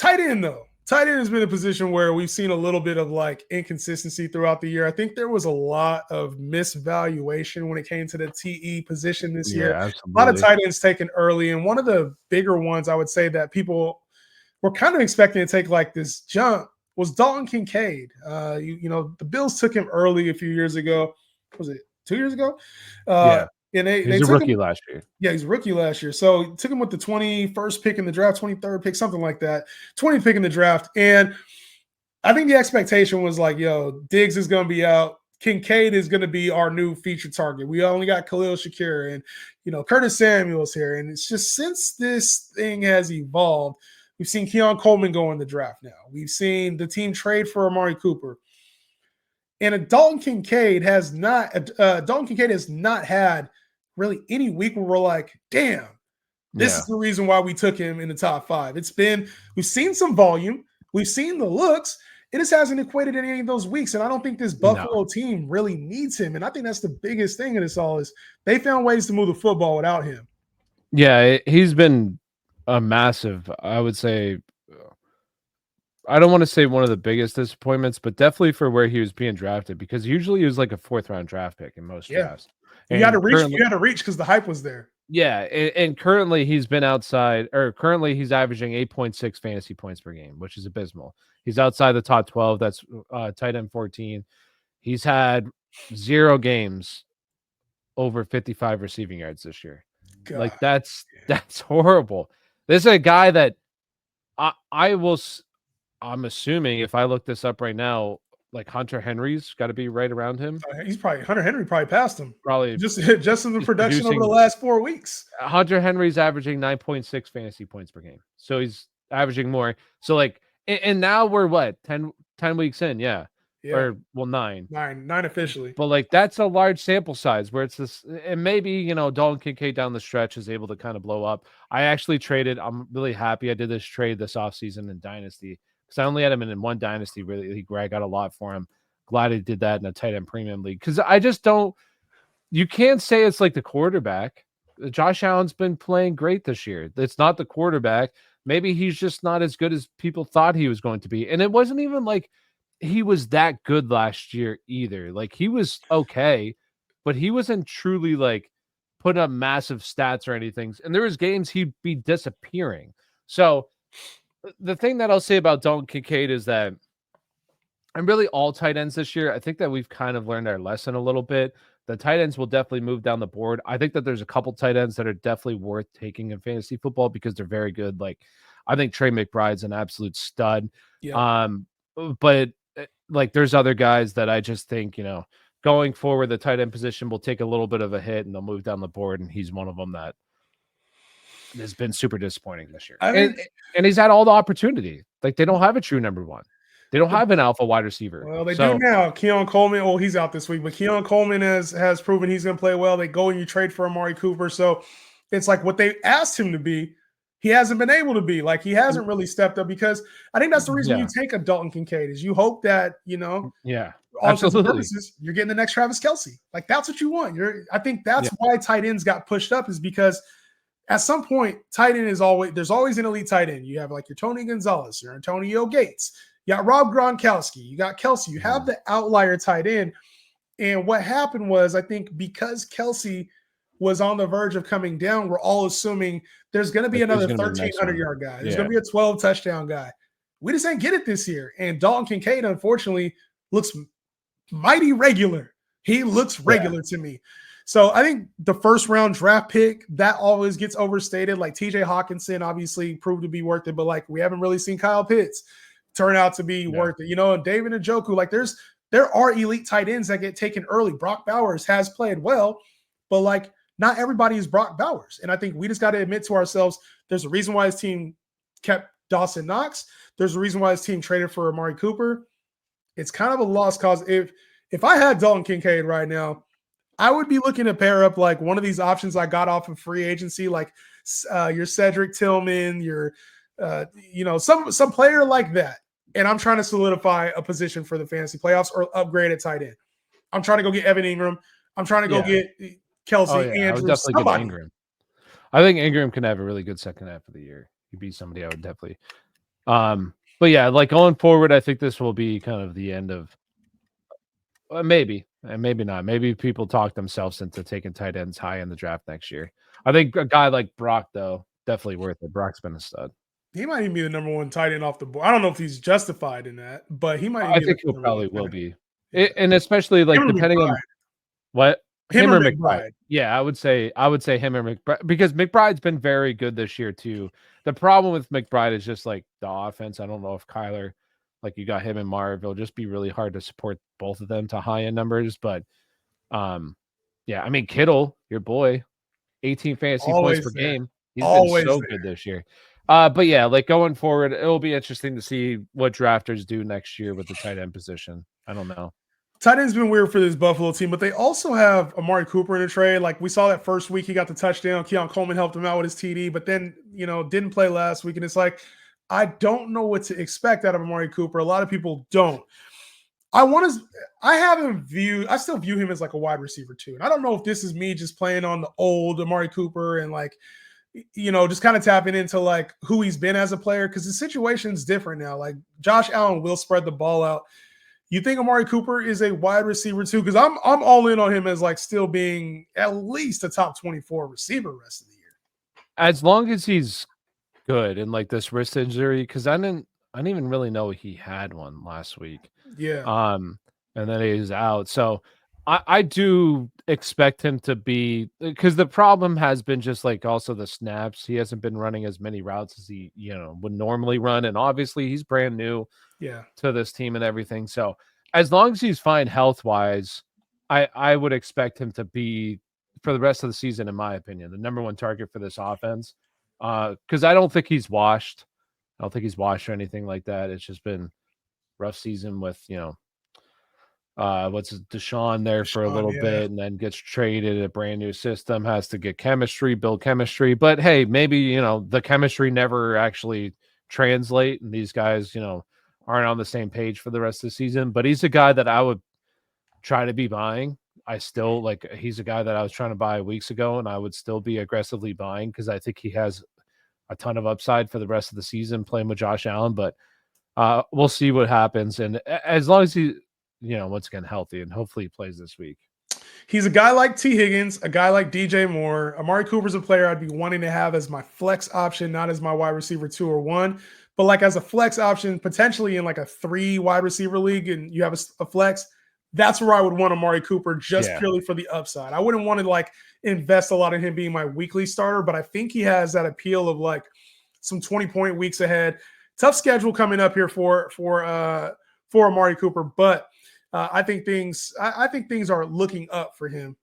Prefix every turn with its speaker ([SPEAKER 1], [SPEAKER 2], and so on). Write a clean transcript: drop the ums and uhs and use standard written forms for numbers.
[SPEAKER 1] Tight end, though. Tight end has been a position where we've seen a little bit of like inconsistency throughout the year. I think there was a lot of misvaluation when it came to the TE position this year.
[SPEAKER 2] Yeah,
[SPEAKER 1] A lot of
[SPEAKER 2] absolutely.
[SPEAKER 1] tight ends taken early. And one of the bigger ones I would say that people were kind of expecting to take like this jump was Dalton Kincaid. The Bills took him early a few years ago. Was it 2 years ago?
[SPEAKER 2] Yeah.
[SPEAKER 1] And
[SPEAKER 2] He
[SPEAKER 1] they
[SPEAKER 2] was a
[SPEAKER 1] took
[SPEAKER 2] rookie
[SPEAKER 1] him.
[SPEAKER 2] last year.
[SPEAKER 1] Yeah, he's a rookie last year. So took him with the 21st pick in the draft, 23rd pick, something like that. 20th pick in the draft. And I think the expectation was like, yo, Diggs is going to be out. Kincaid is going to be our new feature target. We only got Khalil Shakir and, Curtis Samuel's here. And it's just since this thing has evolved, we've seen Keon Coleman go in the draft now. We've seen the team trade for Amari Cooper. And Dalton Kincaid has not had really any week where we're like, damn, this is the reason why we took him in the top 5. We've seen some volume, we've seen the looks. It just hasn't equated in any of those weeks. And I don't think this Buffalo team really needs him. And I think that's the biggest thing in this all is they found ways to move the football without him.
[SPEAKER 2] Yeah, he's been a massive, I would say, I don't want to say one of the biggest disappointments, but definitely for where he was being drafted, because usually he was like a 4th-round draft pick in most drafts.
[SPEAKER 1] You had to reach because the hype was there.
[SPEAKER 2] Yeah, and currently he's been outside, or currently he's averaging 8.6 fantasy points per game, which is abysmal. He's outside the top 12. That's tight end 14. He's had 0 games over 55 receiving yards this year. God, like that's horrible. This is a guy that I'm assuming if I look this up right now, like Hunter Henry's got to be right around him.
[SPEAKER 1] Hunter Henry probably passed him.
[SPEAKER 2] Probably
[SPEAKER 1] just in the production over the last 4 weeks.
[SPEAKER 2] Hunter Henry's averaging 9.6 fantasy points per game. So he's averaging more. So like, and now we're what, 10 weeks in. Yeah. Or 9
[SPEAKER 1] officially.
[SPEAKER 2] But like, that's a large sample size where it's this, and maybe, Dalton Kincaid down the stretch is able to kind of blow up. I actually traded. I'm really happy I did this trade this offseason in Dynasty, because I only had him in one Dynasty league where I got a lot for him. Glad I did that in a tight end premium league, because I just don't. You can't say it's like the quarterback. Josh Allen's been playing great this year. It's not the quarterback. Maybe he's just not as good as people thought he was going to be. And it wasn't even like he was that good last year either. Like, he was okay, but he wasn't truly like put up massive stats or anything. And there was games he'd be disappearing. So the thing that I'll say about Dalton Kincaid is that, and really all tight ends this year, I think that we've kind of learned our lesson a little bit. The tight ends will definitely move down the board. I think that there's a couple tight ends that are definitely worth taking in fantasy football because they're very good. Like, I think Trey McBride's an absolute stud.
[SPEAKER 1] Yeah.
[SPEAKER 2] But like, there's other guys that I just think, going forward, the tight end position will take a little bit of a hit and they'll move down the board. And he's one of them that has been super disappointing this year. And he's had all the opportunity. Like, they don't have a true number one. They don't have an alpha wide receiver.
[SPEAKER 1] Well, they do now. Keon Coleman, he's out this week, but Keon Coleman has proven he's going to play well. They go and you trade for Amari Cooper. So it's like what they asked him to be, he hasn't been able to be. Like, he hasn't really stepped up, because I think that's the reason you take a Dalton Kincaid is you hope that,
[SPEAKER 2] absolutely,
[SPEAKER 1] purposes, you're getting the next Travis Kelce. Like, that's what you want. I think that's why tight ends got pushed up, is because at some point, tight end there's always an elite tight end. You have like your Tony Gonzalez, your Antonio Gates. You got Rob Gronkowski. You got Kelce. You have the outlier tight end. And what happened was, I think because Kelce was on the verge of coming down, we're all assuming there's going to be another 1,300-yard guy. There's going to be a 12-touchdown guy. We just ain't get it this year. And Dalton Kincaid, unfortunately, looks mighty regular. He looks regular to me. So I think the first-round draft pick, that always gets overstated. Like, TJ Hawkinson obviously proved to be worth it, but like, we haven't really seen Kyle Pitts turn out to be worth it. And David Njoku, like, there are elite tight ends that get taken early. Brock Bowers has played well, but like, not everybody is Brock Bowers. And I think we just got to admit to ourselves, there's a reason why his team kept Dawson Knox. There's a reason why his team traded for Amari Cooper. It's kind of a lost cause. If I had Dalton Kincaid right now, I would be looking to pair up like one of these options I got off of free agency, like your Cedric Tillman, your some player like that. And I'm trying to solidify a position for the fantasy playoffs or upgrade at tight end. I'm trying to go get Evan Ingram. I'm trying to go get Kelce, Andrews, somebody.
[SPEAKER 2] I think Ingram can have a really good second half of the year. He'd be somebody I would definitely But yeah, like going forward, I think this will be kind of the end of maybe, and maybe not. Maybe people talk themselves into taking tight ends high in the draft next year. I think a guy like Brock, though, definitely worth it. Brock's been a stud.
[SPEAKER 1] He might even be the number one tight end off the board. I don't know if he's justified in that, but he might even
[SPEAKER 2] I
[SPEAKER 1] be like
[SPEAKER 2] think
[SPEAKER 1] the
[SPEAKER 2] he'll
[SPEAKER 1] number one
[SPEAKER 2] probably
[SPEAKER 1] tight
[SPEAKER 2] will
[SPEAKER 1] end.
[SPEAKER 2] be.
[SPEAKER 1] Yeah.
[SPEAKER 2] And especially like
[SPEAKER 1] Him or
[SPEAKER 2] depending on
[SPEAKER 1] McBride.
[SPEAKER 2] what
[SPEAKER 1] Him
[SPEAKER 2] him
[SPEAKER 1] or
[SPEAKER 2] or McBride.
[SPEAKER 1] McBride.
[SPEAKER 2] Yeah, I would say him or McBride because McBride's been very good this year too. The problem with McBride is just like the offense. I don't know if Kyler, like you got him and Marv, it'll just be really hard to support both of them to high end numbers. But yeah, I mean Kittle, your boy, 18 fantasy points per
[SPEAKER 1] Always there.
[SPEAKER 2] game. He's been
[SPEAKER 1] Always
[SPEAKER 2] so
[SPEAKER 1] there.
[SPEAKER 2] good this year. But yeah, like going forward, it'll be interesting to see what drafters do next year with the tight end position. I don't know.
[SPEAKER 1] Tight end's been weird for this Buffalo team, but they also have Amari Cooper in a trade. Like we saw that first week, he got the touchdown. Keon Coleman helped him out with his TD, but then didn't play last week. And it's like, I don't know what to expect out of Amari Cooper. A lot of people don't. I still view him as like a wide receiver too. And I don't know if this is me just playing on the old Amari Cooper and like, just kind of tapping into like who he's been as a player because the situation's different now. Like Josh Allen will spread the ball out. You think Amari Cooper is a wide receiver too? Because I'm all in on him as like still being at least a top 24 receiver rest of the year.
[SPEAKER 2] As long as he's good and like this wrist injury, because I didn't even really know he had one last week.
[SPEAKER 1] Yeah.
[SPEAKER 2] And then he's out. So I do expect him to be because the problem has been just like also the snaps. He hasn't been running as many routes as he, would normally run. And obviously he's brand new to this team and everything. So as long as he's fine health wise, I would expect him to be for the rest of the season, in my opinion, the number one target for this offense. Because I don't think he's washed. I don't think he's washed or anything like that. It's just been rough season with, what's Deshaun there for a little bit and then gets traded, a brand new system, has to get chemistry, build chemistry. But hey, maybe, the chemistry never actually translate and these guys, aren't on the same page for the rest of the season. But he's a guy that I would try to be buying. I still he's a guy that I was trying to buy weeks ago and I would still be aggressively buying because I think he has a ton of upside for the rest of the season playing with Josh Allen. But we'll see what happens. And as long as he, once again, healthy and hopefully he plays this week.
[SPEAKER 1] He's a guy like T. Higgins, a guy like DJ Moore. Amari Cooper's a player I'd be wanting to have as my flex option, not as my wide receiver 2 or 1, but like as a flex option, potentially in like a 3 wide receiver league and you have a flex. That's where I would want Amari Cooper just purely for the upside. I wouldn't want to like invest a lot in him being my weekly starter, but I think he has that appeal of like some 20-point weeks ahead. Tough schedule coming up here for Amari Cooper, but I think things are looking up for him